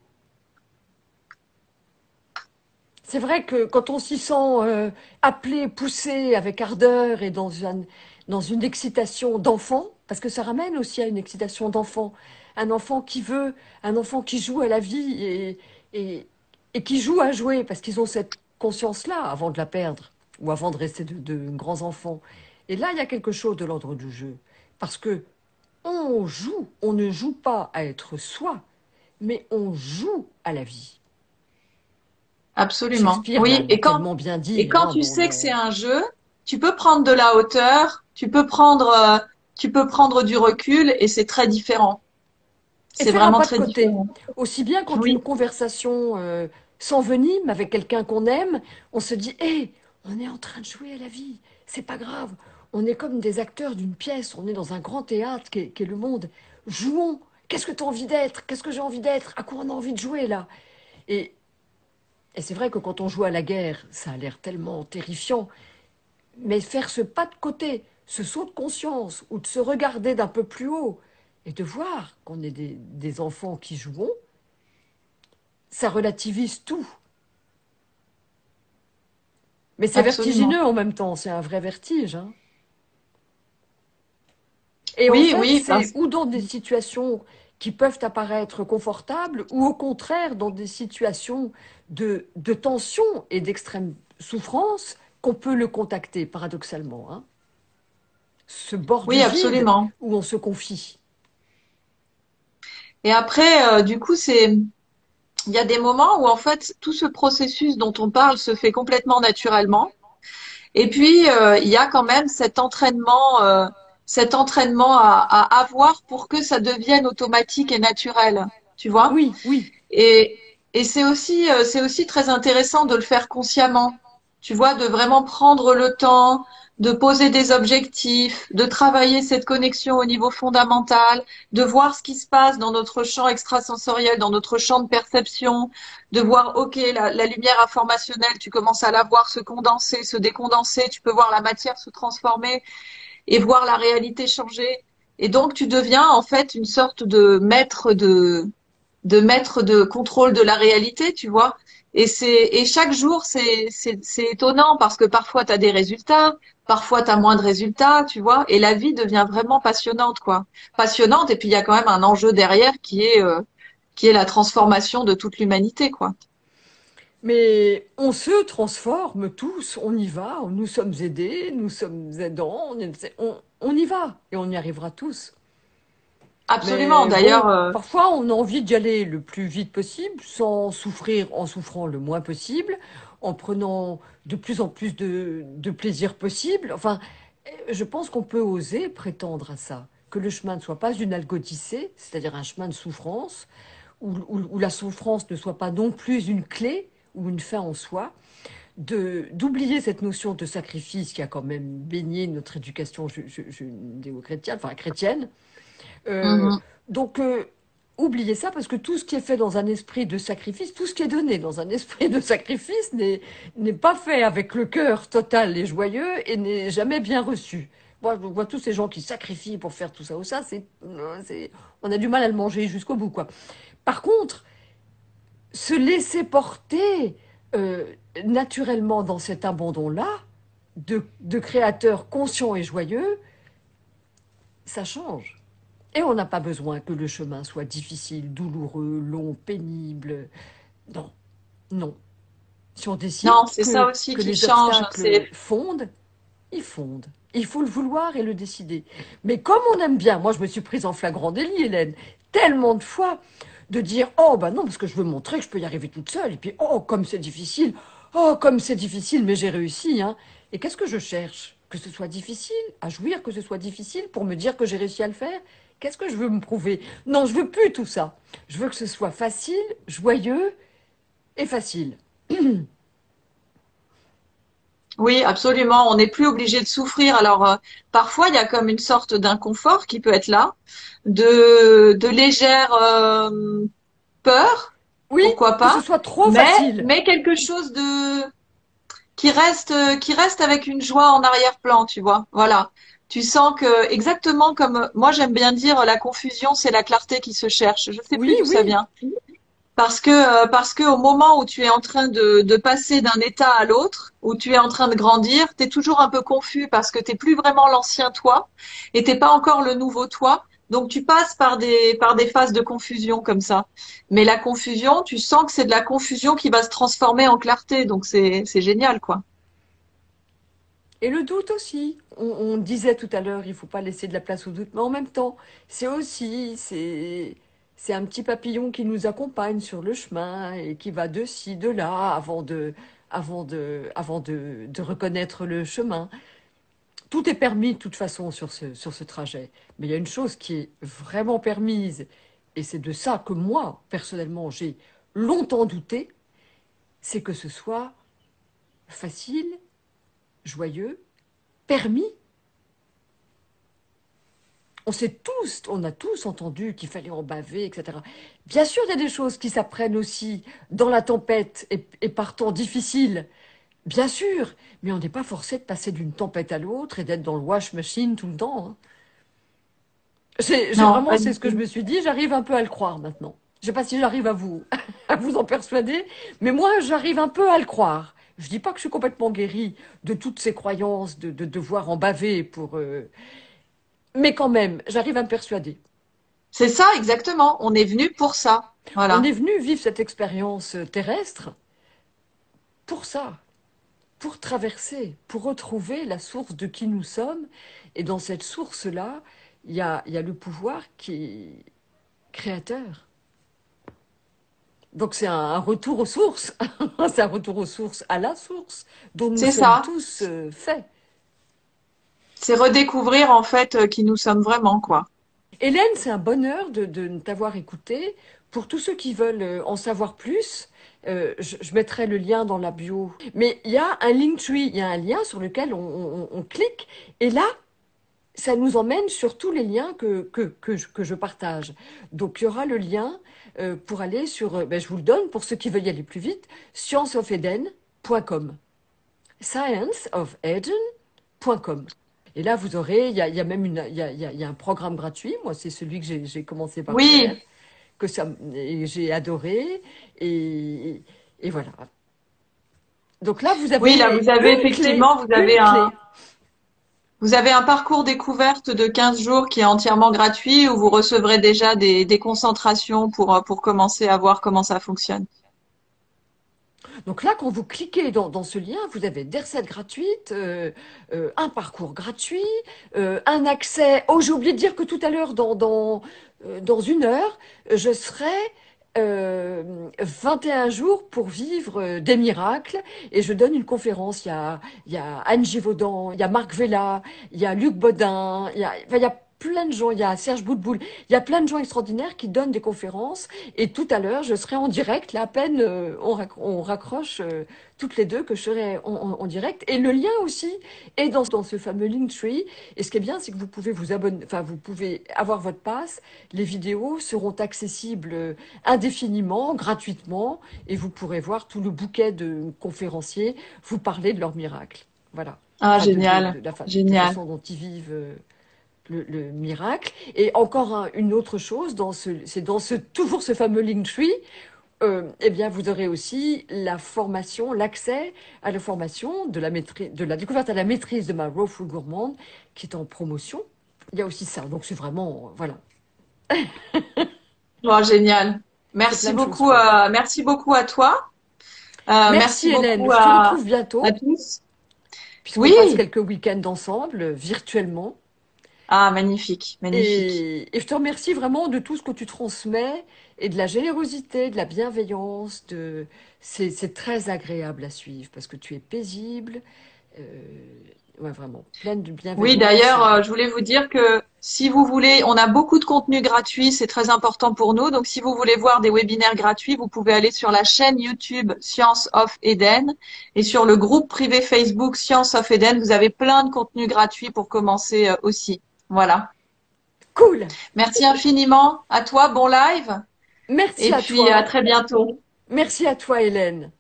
C'est vrai que quand on s'y sent appelé, poussé avec ardeur et dans une excitation d'enfant, parce que ça ramène aussi à une excitation d'enfant, un enfant qui veut, un enfant qui joue à la vie et, et qui joue à jouer, parce qu'ils ont cette conscience-là avant de la perdre ou avant de rester de grands enfants. Et là, il y a quelque chose de l'ordre du jeu, parce que on joue, on ne joue pas à être soi, mais on joue à la vie. Absolument. Shakespeare Oui. l'a tellement bien Et dit, quand hein, tu dans, sais que c'est dans... un jeu, tu peux prendre de la hauteur, tu peux prendre du recul et c'est très différent. Et C'est faire un vraiment pas de très côté. différent. Aussi bien quand Oui. une conversation s'envenime avec quelqu'un qu'on aime, on se dit, hé, on est en train de jouer à la vie, c'est pas grave. On est comme des acteurs d'une pièce, on est dans un grand théâtre qui est le monde. Jouons. Qu'est-ce que tu as envie d'être? Qu'est-ce que j'ai envie d'être? À quoi on a envie de jouer là? Et, et c'est vrai que quand on joue à la guerre, ça a l'air tellement terrifiant. Mais faire ce pas de côté, ce saut de conscience, ou de se regarder d'un peu plus haut, et de voir qu'on est des enfants qui jouons, ça relativise tout. Mais c'est Absolument. vertigineux en même temps, c'est un vrai vertige, hein. Et en Oui, fait, oui, c'est ou dans des situations qui peuvent apparaître confortables, ou au contraire dans des situations de tension et d'extrême souffrance qu'on peut le contacter, paradoxalement, hein. Ce bord du oui, vide absolument. où on se confie. Et après, du coup, il y a des moments où en fait tout ce processus dont on parle se fait complètement naturellement. Et puis il y a quand même cet entraînement à avoir pour que ça devienne automatique et naturel, tu vois. Oui, oui. Et c'est aussi très intéressant de le faire consciemment, tu vois, de vraiment prendre le temps, de poser des objectifs, de travailler cette connexion au niveau fondamental, de voir ce qui se passe dans notre champ extrasensoriel, dans notre champ de perception, de voir, ok, la lumière informationnelle, tu commences à la voir se condenser, se décondenser, tu peux voir la matière se transformer. et voir la réalité changer. Et donc tu deviens en fait une sorte de maître de contrôle de la réalité, tu vois. Et chaque jour c'est étonnant parce que parfois tu as des résultats, parfois tu as moins de résultats, tu vois. Et la vie devient vraiment passionnante, quoi. Passionnante, et puis il y a quand même un enjeu derrière qui est la transformation de toute l'humanité, quoi. Mais on se transforme tous, on y va, nous sommes aidés, nous sommes aidants, on y va et on y arrivera tous. Absolument. Mais bon, D'ailleurs, parfois on a envie d'y aller le plus vite possible, sans souffrir, en souffrant le moins possible, en prenant de plus en plus de plaisir possible. Enfin, je pense qu'on peut oser prétendre à ça, que le chemin ne soit pas une algodyssée, c'est-à-dire un chemin de souffrance, où la souffrance ne soit pas non plus une clé ou une fin en soi, d'oublier cette notion de sacrifice qui a quand même baigné notre éducation judéo-chrétienne, enfin chrétienne. Euh, mhm. donc, oubliez ça parce que tout ce qui est fait dans un esprit de sacrifice, tout ce qui est donné dans un esprit de sacrifice n'est pas fait avec le cœur total et joyeux et n'est jamais bien reçu. Moi, je vois tous ces gens qui sacrifient pour faire tout ça ou ça, on a du mal à le manger jusqu'au bout, quoi. Par contre, se laisser porter euh, naturellement dans cet abandon-là, de créateurs conscients et joyeux, ça change. Et on n'a pas besoin que le chemin soit difficile, douloureux, long, pénible. Non, non. Si on décide Non, c'est ça aussi que qui les change. obstacles fondent, ils fondent. Il faut le vouloir et le décider. Mais comme on aime bien, moi je me suis prise en flagrant délit, Hélène, tellement de fois, de dire, oh bah non, parce que je veux montrer que je peux y arriver toute seule. Et puis, oh comme c'est difficile, mais j'ai réussi, hein. Et qu'est-ce que je cherche? Que ce soit difficile, à jouir, que ce soit difficile pour me dire que j'ai réussi à le faire? Qu'est-ce que je veux me prouver? Non, je veux plus tout ça. Je veux que ce soit facile, joyeux et facile. Oui, absolument. On n'est plus obligé de souffrir. Alors, parfois, il y a comme une sorte d'inconfort qui peut être là, de légère peur, Oui, pourquoi que ce pas, soit trop mais, facile. mais quelque chose qui reste avec une joie en arrière-plan, tu vois. Voilà. Tu sens que, exactement comme, moi j'aime bien dire, la confusion, c'est la clarté qui se cherche. Je sais Oui, plus d'où ça oui. vient. Parce que au moment où tu es en train de passer d'un état à l'autre, où tu es en train de grandir, tu es toujours un peu confus parce que t'es plus vraiment l'ancien toi et t'es pas encore le nouveau toi. Donc tu passes par des phases de confusion comme ça. Mais la confusion, tu sens que c'est de la confusion qui va se transformer en clarté. Donc c'est génial, quoi. Et le doute aussi. On disait tout à l'heure, il faut pas laisser de la place au doute, mais en même temps, c'est un petit papillon qui nous accompagne sur le chemin et qui va de ci, de là, avant de reconnaître le chemin. Tout est permis de toute façon sur ce trajet. Mais il y a une chose qui est vraiment permise, et c'est de ça que moi, personnellement, j'ai longtemps douté, c'est que ce soit facile, joyeux, permis. On a tous entendu qu'il fallait en baver, etc. Bien sûr, il y a des choses qui s'apprennent aussi dans la tempête et par temps difficile, bien sûr, mais on n'est pas forcé de passer d'une tempête à l'autre et d'être dans le wash machine tout le temps, hein. Non, pas C'est du ce que je tout. me suis dit, j'arrive un peu à le croire maintenant. Je sais pas si j'arrive à à vous en persuader, mais moi, j'arrive un peu à le croire. Je dis pas que je suis complètement guérie de toutes ces croyances de devoir en baver mais quand même, j'arrive à me persuader. C'est ça, exactement. On est venu pour ça. On Voilà. est venu vivre cette expérience terrestre pour ça, pour traverser, pour retrouver la source de qui nous sommes. Et dans cette source-là, il y a le pouvoir qui est créateur. Donc c'est un retour aux sources, c'est un retour aux sources, à la source dont nous C'est sommes ça. tous faits. C'est redécouvrir en fait qui nous sommes vraiment, quoi. Hélène, c'est un bonheur de t'avoir écouté. Pour tous ceux qui veulent en savoir plus, je mettrai le lien dans la bio. Mais il y a un Linktree, il y a un lien sur lequel on clique, et là, ça nous emmène sur tous les liens que je partage. Donc il y aura le lien pour aller sur, ben, je vous le donne pour ceux qui veulent y aller plus vite, scienceofeden.com. Scienceofeden.com. Et là, vous aurez, il y a même il y a un programme gratuit. Moi, c'est celui que j'ai commencé par faire, Oui, que ça, et j'ai adoré. Et, et voilà. Donc là, vous oui, là, vous avez effectivement, une clé. vous avez un parcours découverte de 15 jours qui est entièrement gratuit où vous recevrez déjà des concentrations pour commencer à voir comment ça fonctionne. Donc là, quand vous cliquez dans ce lien, vous avez des recettes gratuites, un parcours gratuit, un accès. Oh, j'ai oublié de dire que tout à l'heure, dans une heure, je serai 21 jours pour vivre des miracles et je donne une conférence. Il y a Anne Givaudan, il y a Marc Vella, il y a Luc Bodin, il y a plein de gens, il y a Serge Boutboul, il y a plein de gens extraordinaires qui donnent des conférences et tout à l'heure je serai en direct, là à peine on raccroche toutes les deux que je serai en direct et le lien aussi est dans ce fameux Linktree et ce qui est bien c'est que vous pouvez vous abonner, enfin vous pouvez avoir votre passe, les vidéos seront accessibles indéfiniment, gratuitement, et vous pourrez voir tout le bouquet de conférenciers vous parler de leur miracle. Voilà. Ah, Enfin, génial, de génial. façon dont ils vivent le miracle. Et encore une autre chose, c'est dans toujours ce fameux Linktree, eh bien, vous aurez aussi la formation, l'accès à la formation de la découverte à la maîtrise de ma raw food gourmande, qui est en promotion. Il y a aussi ça. Donc, c'est vraiment, voilà, Bon, génial. c'est plein de choses folles. Merci beaucoup à toi. Merci Merci Hélène. beaucoup Je te retrouve à bientôt, tous. puisqu'on passe Oui. quelques week-ends ensemble, virtuellement. Ah, magnifique, magnifique. Et je te remercie vraiment de tout ce que tu transmets et de la générosité, de la bienveillance. C'est très agréable à suivre parce que tu es paisible, euh, ouais, vraiment, pleine de Oui, bienveillance. d'ailleurs, je voulais vous dire que si vous voulez, on a beaucoup de contenu gratuit, c'est très important pour nous. Donc, si vous voulez voir des webinaires gratuits, vous pouvez aller sur la chaîne YouTube Science of Eden et sur le groupe privé Facebook Science of Eden. Vous avez plein de contenus gratuits pour commencer aussi. Voilà. Cool! Merci infiniment à toi, bon live, Merci et à puis à toi. très bientôt. Merci à toi, Hélène.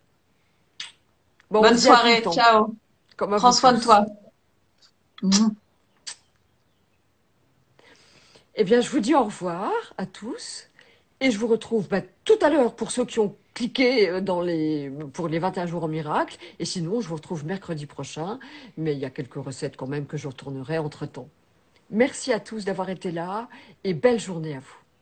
Bon, on Bonne se dit à tout le soirée, temps, ciao. comme à Prends vous soin de tous. toi. Eh bien, je vous dis au revoir à tous et je vous retrouve tout à l'heure pour ceux qui ont cliqué pour les 21 jours au miracle. Et sinon, je vous retrouve mercredi prochain. Mais il y a quelques recettes quand même que je retournerai entre-temps. Merci à tous d'avoir été là et belle journée à vous.